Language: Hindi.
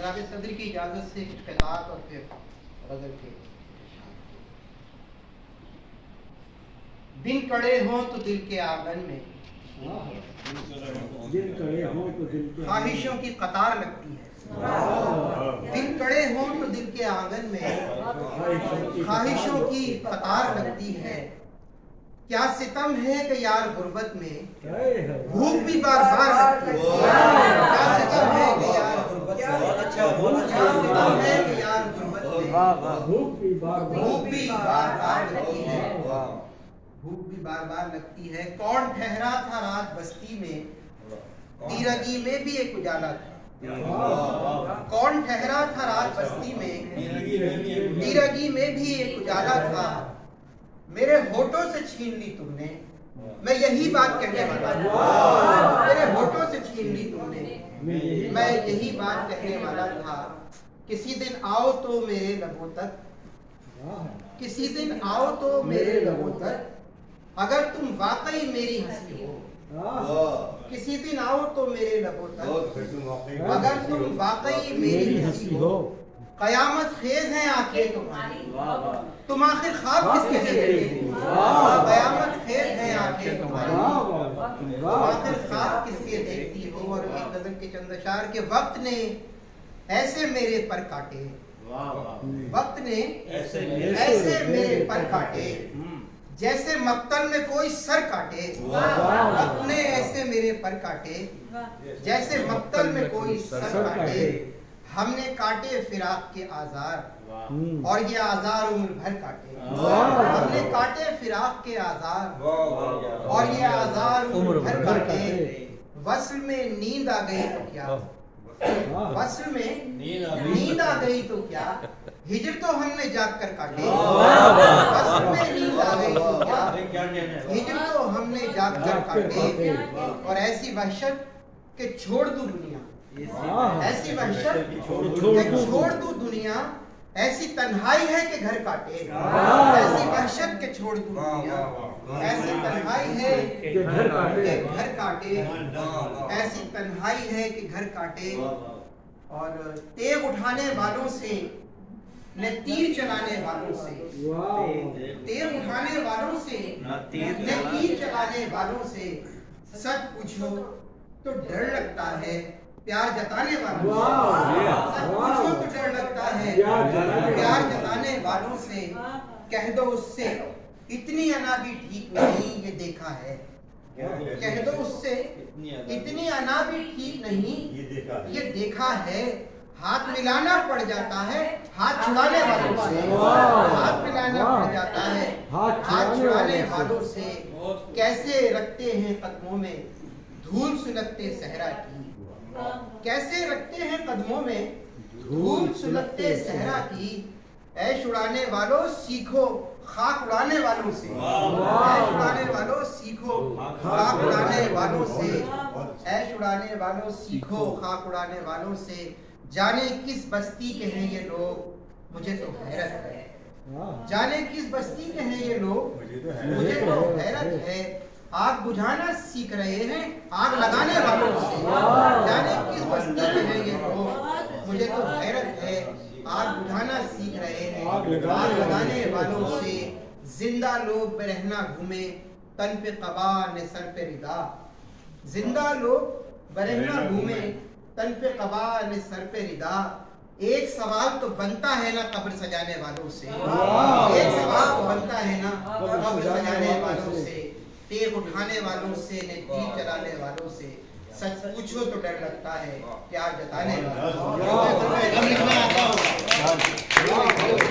जनाब सदर की इजाज़त से कुछ क़ितात और फिर गज़ल के। दिन कड़े हों तो दिल के आंगन में ख्वाहिशों की कतार लगती है। दिन कड़े हों तो दिल के आंगन में ख्वाहिशों की कतार लगती है। क्या सितम है कि यार गुर्बत में भूख भी बार बार लगती है। क्या सितम है कि यार गुर्बत में, क्या सितम है कि यार गुर्बत में भूख भी बार बार लगती है। भूख भी बार बार लगती है। कौन ठहरा था रात बस्ती में, तीरगी में भी एक उजाला था। कौन ठहरा था रात बस्ती में, तीरगी में भी एक उजाला था। मेरे होठों से छीन ली तुमने, मैं यही बात कहने वाला था। मेरे होठों से छीन ली तुमने, मैं यही बात कहने वाला था। किसी दिन आओ तो मेरे लबों तक, किसी दिन आओ तो मेरे लबों तक, अगर तुम वाकई मेरी हंसी हो। किसी दिन आओ तो मेरे लबों तक, अगर तुम वाकई मेरी हंसी हो। कयामत खेज है आंखें तुम्हारी, तुम आखिर ख्वाब किसके देखती हो। कयामत खेज है आंखें तुम्हारी, तुम आखिर ख्वाब किसके देखती हो। और एक गजल के चंद अशार के वक्त ने ऐसे मेरे पर काटे, वक्त ने ऐसे मेरे पर काटे, जैसे मक्तल में कोई सर काटे। वक्त ने ऐसे मेरे पर काटे, जैसे मक्तल में कोई सर काटे। हमने काटे फिराक के आज़ार, और ये आज़ार उम्र भर काटे। हमने काटे फिराक के आज़ार, और ये आज़ार उम्र भर काटे। वस्ल में नींद आ गई तो क्या, वस्ल में नींद आ गई तो क्या, हिजर तो हमने जाग कर काटे। वस्ल में नींद आ गई तो क्या, हिजर तो हमने जाग कर काटे। और ऐसी वहशत के छोड़ दूं दुनिया, ऐसी वहशत के छोड़ दूं दुनिया, ऐसी तन्हाई है कि घर काटे। ऐसी वहशत के छोड़ दूं दुनिया, ऐसी तन्हाई है कि घर काटे। ऐसी तन्हाई है कि घर काटे। और तेग उठाने वालों से न तीर चलाने वालों से, तेग उठाने वालों से न तीर चलाने वालों से, सच पूछो तो डर लगता है प्यार जताने वालों से। सच पूछो तो डर लगता है प्यार जताने वालों से। कह दो उससे इतनी अना भी ठीक नहीं, ये देखा है। कह दो उससे इतनी अना भी ठीक नहीं, ये देखा है। हाथ मिलाना पड़ जाता है हाथ छुड़ाने वालों से, हाथ मिलाना पड़ जाता है हाथ छुड़ाने वालों से। कैसे रखते हैं कदमों में धूल सुलगते सहरा की, कैसे रखते हैं कदमों में धूल सुलगते सहरा की। ऐश उड़ाने वालों सीखो खाक उड़ाने वालों से, ऐश उड़ाने वालों सीखो खाक उड़ाने वालों से। ऐश उड़ाने वालों सीखो खाक उड़ाने वालों से। जाने किस बस्ती के हैं ये लोग, मुझे तो हैरत है। जाने किस बस्ती के हैं ये लोग, मुझे तो हैरत है। आग बुझाना सीख रहे हैं आग लगाने वालों से। जाने किस बस्ती के हैं ये लोग, मुझे तो हैरत है। आग बुझाना सीख रहे हैं आग लगाने वालों से। जिंदा लोग बेरहना घूमे तन पे कबा ने सर पे रिदा, जिंदा लोग बेरहना घूमे तन पे कबा ने सर पे रिदा। एक सवाल तो बनता है ना कब्र सजाने वालों से, एक सवाल तो बनता है ना कब्र सजाने वालों से। तेग उठाने वालों से ने तीर चलाने वालों से। सच पूछो तो डर लगता है प्यार जताने वालों से।